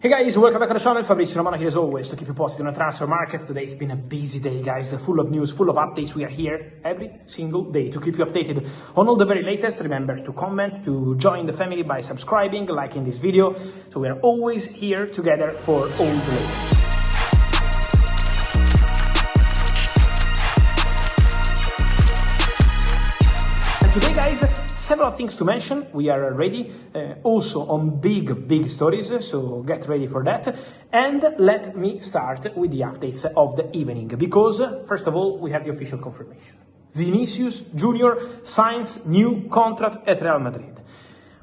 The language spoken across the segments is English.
Hey guys, welcome back to the channel. Fabrizio Romano here as always to keep you posted on the transfer market. Today's been a busy day, guys, full of news, full of updates. We are here every single day to keep you updated on all the very latest. Remember to comment, to join the family by subscribing, liking this video. So we are always here together for all the latest. Today, guys, several things to mention. We are ready also on big stories, so get ready for that. And let me start with the updates of the evening, because first of all, we have the official confirmation. Vinicius Junior signs new contract at Real Madrid.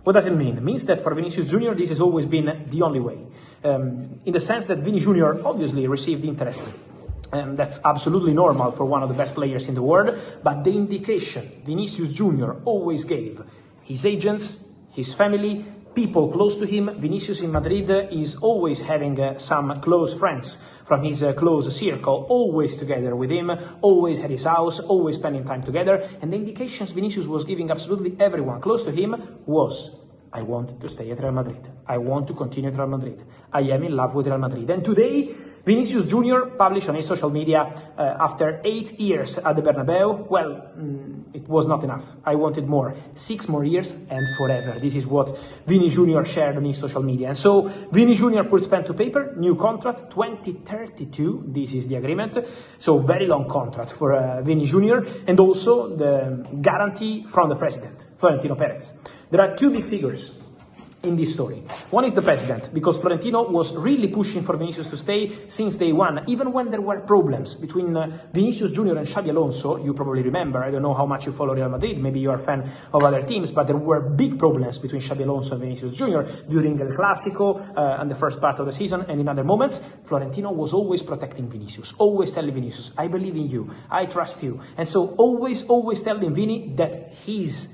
What does it mean? It means that for Vinicius Junior, this has always been the only way. In the sense that Vini Junior obviously received interest. And that's absolutely normal for one of the best players in the world, but the indication Vinicius Junior always gave his agents, his family, people close to him. Vinicius in Madrid is always having some close friends from his close circle, always together with him, always at his house, always spending time together. And the indications Vinicius was giving absolutely everyone close to him was, I want to stay at Real Madrid. I want to continue at Real Madrid. I am in love with Real Madrid. And today, Vinicius Junior published on his social media, after 8 years at the Bernabeu, well, it was not enough. I wanted more. 6 more years and forever. This is what Vini Junior shared on his social media. And so Vini Junior puts pen to paper, new contract, 2032. This is the agreement. So very long contract for Vini Junior. And also the guarantee from the president, Florentino Perez. There are 2 big figures in this story. One is the president, because Florentino was really pushing for Vinicius to stay since day one, even when there were problems between Vinicius Junior and Xabi Alonso. You probably remember, I don't know how much you follow Real Madrid, maybe you are a fan of other teams, but there were big problems between Xabi Alonso and Vinicius Junior during El Clásico and the first part of the season, and in other moments. Florentino was always protecting Vinicius, always telling Vinicius, I believe in you, I trust you, and so always telling Vini that his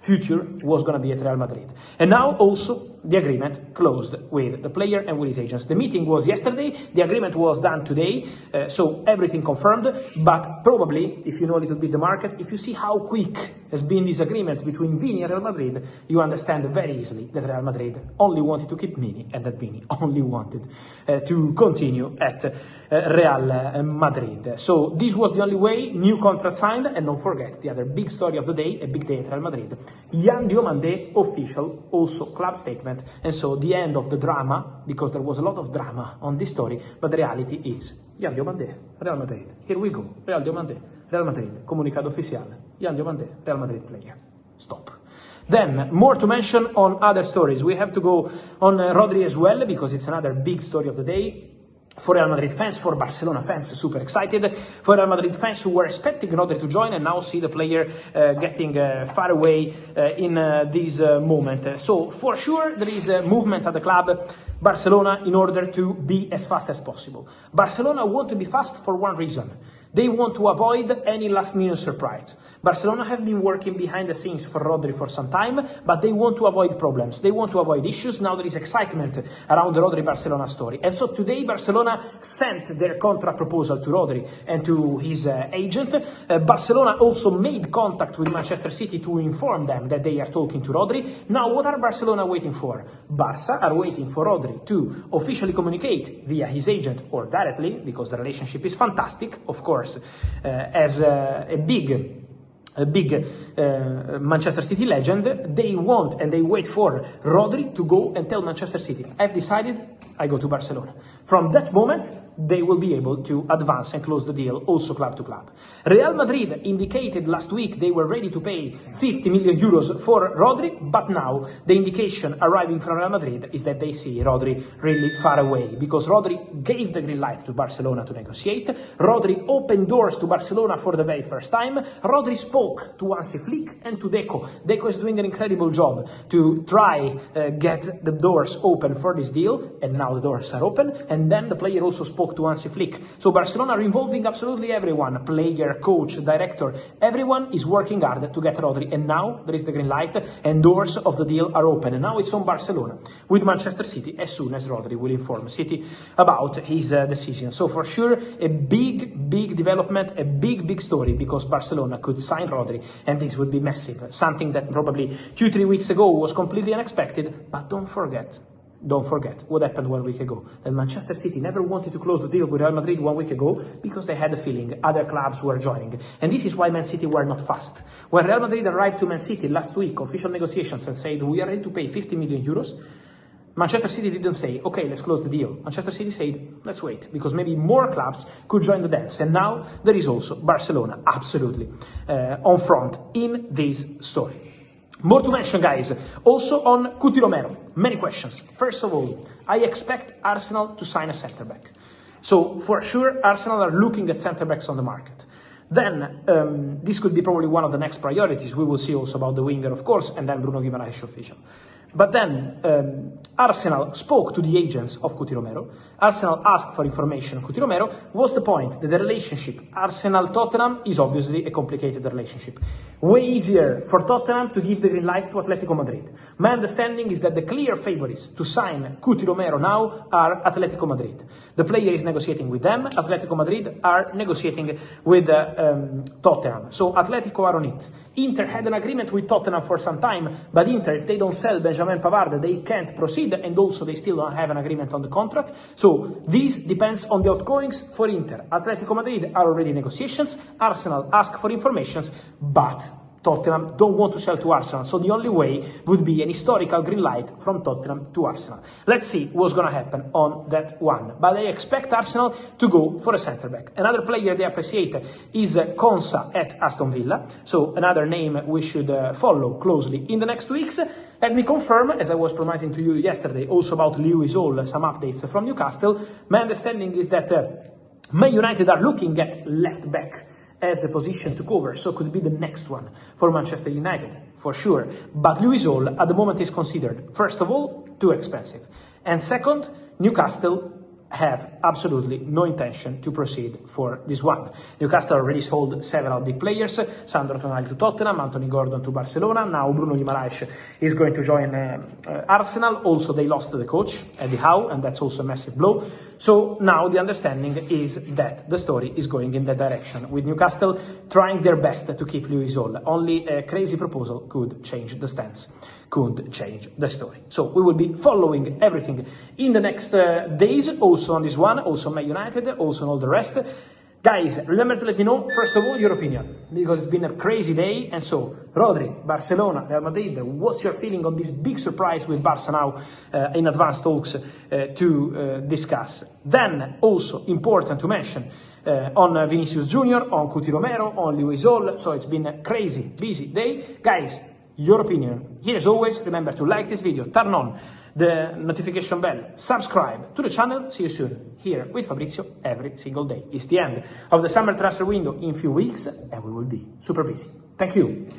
future was going to be at Real Madrid. And now also the agreement closed with the player and with his agents. The meeting was yesterday, the agreement was done today, so everything confirmed. But probably, if you know a little bit the market, if you see how quick has been this agreement between Vini and Real Madrid, you understand very easily that Real Madrid only wanted to keep Vini and that Vini only wanted to continue at Real Madrid. So this was the only way, new contract signed. And don't forget the other big story of the day, a big day at Real Madrid. Yann Diomandé official, also club statement. And so the end of the drama, because there was a lot of drama on this story, but the reality is Yann Diomandé, Real Madrid. Here we go. Real Diomandé, Real Madrid. Comunicado oficial. Yann Diomandé, Real Madrid player. Stop. Then, more to mention on other stories. We have to go on RODRI as well, because it's another big story of the day. For Real Madrid fans, for Barcelona fans, super excited. For Real Madrid fans who were expecting RODRI to join and now see the player getting far away in this moment. So, for sure, there is a movement at the club, Barcelona, in order to be as fast as possible. Barcelona want to be fast for one reason. They want to avoid any last-minute surprise. Barcelona have been working behind the scenes for RODRI for some time, but they want to avoid problems. They want to avoid issues. Now there is excitement around the RODRI-Barcelona story. And so today Barcelona sent their contract proposal to RODRI and to his agent. Barcelona also made contact with Manchester City to inform them that they are talking to RODRI. Now what are Barcelona waiting for? Barca are waiting for RODRI to officially communicate via his agent or directly, because the relationship is fantastic, of course, as a big Manchester City legend. They want and they wait for RODRI to go and tell Manchester City, I've decided, I go to Barcelona. From that moment, they will be able to advance and close the deal, also club to club. Real Madrid indicated last week they were ready to pay 50 million euros for RODRI, but now the indication arriving from Real Madrid is that they see RODRI really far away, because RODRI gave the green light to Barcelona to negotiate. RODRI opened doors to Barcelona for the very first time. RODRI spoke to Hansi Flick and to Deco. Deco is doing an incredible job to try get the doors open for this deal, and now the doors are open. And then the player also spoke to Hansi Flick. So Barcelona are involving absolutely everyone, player, coach, director. Everyone is working hard to get RODRI, and now there is the green light and doors of the deal are open. And now it's on Barcelona with Manchester City as soon as RODRI will inform City about his decision. So for sure, a big development, a big story, because Barcelona could sign RODRI and this would be massive. Something that probably 2-3 weeks ago was completely unexpected. But don't forget, don't forget what happened 1 week ago. That Manchester City never wanted to close the deal with Real Madrid 1 week ago because they had the feeling other clubs were joining. And this is why Man City were not fast. When Real Madrid arrived to Man City last week, official negotiations, and said we are ready to pay 50 million euros, Manchester City didn't say, okay, let's close the deal. Manchester City said, let's wait, because maybe more clubs could join the dance. And now there is also Barcelona, absolutely, on front in this story. More to mention, guys, also on CUTI Romero. Many questions. First of all, I expect Arsenal to sign a centre-back. So, for sure, Arsenal are looking at centre-backs on the market. Then, this could be probably one of the next priorities. We will see also about the winger, of course, and then Bruno Guimaraes official. But then Arsenal spoke to the agents of CUTI Romero. Arsenal asked for information on CUTI Romero. What's the point? That the relationship Arsenal-Tottenham is obviously a complicated relationship. Way easier for Tottenham to give the green light to Atletico Madrid. My understanding is that the clear favorites to sign CUTI Romero now are Atletico Madrid. The player is negotiating with them. Atletico Madrid are negotiating with Tottenham. So Atletico are on it. Inter had an agreement with Tottenham for some time, but Inter, if they don't sell Benjamin Pavard, they can't proceed, and also they still don't have an agreement on the contract. So this depends on the outgoings for Inter. Atletico Madrid are already in negotiations. Arsenal ask for informations, but Tottenham don't want to sell to Arsenal, so the only way would be an historical green light from Tottenham to Arsenal. Let's see what's going to happen on that one. But I expect Arsenal to go for a centre-back. Another player they appreciate is Konsa at Aston Villa, so another name we should follow closely in the next weeks. Let me confirm, as I was promising to you yesterday, also about Lewis Hall, some updates from Newcastle. My understanding is that Man United are looking at left-back as a position to cover, so could be the next one for Manchester United, for sure. But Lewis Hall at the moment is considered, first of all, too expensive. And second, Newcastle have absolutely no intention to proceed for this one. Newcastle already sold several big players, Sandro Tonali to Tottenham, Anthony Gordon to Barcelona, now Bruno Guimaraes is going to join Arsenal. Also, they lost the coach, Eddie Howe, and that's also a massive blow. So now the understanding is that the story is going in that direction, with Newcastle trying their best to keep Lewis Hall. Only a crazy proposal could change the stance, could change the story. So we will be following everything in the next days, also on this one, also Man United, also on all the rest. Guys, remember to let me know, first of all, your opinion, because it's been a crazy day. And so, RODRI, Barcelona, Real Madrid, what's your feeling on this big surprise with Barca now in advanced talks to discuss? Then, also important to mention, on Vinicius Jr., on CUTI Romero, on Lewis Hall. So it's been a crazy, busy day. Guys, your opinion. Here as always, remember to like this video, turn on the notification bell, subscribe to the channel. See you soon here with Fabrizio every single day. It's the end of the summer transfer window in a few weeks, and we will be super busy. Thank you.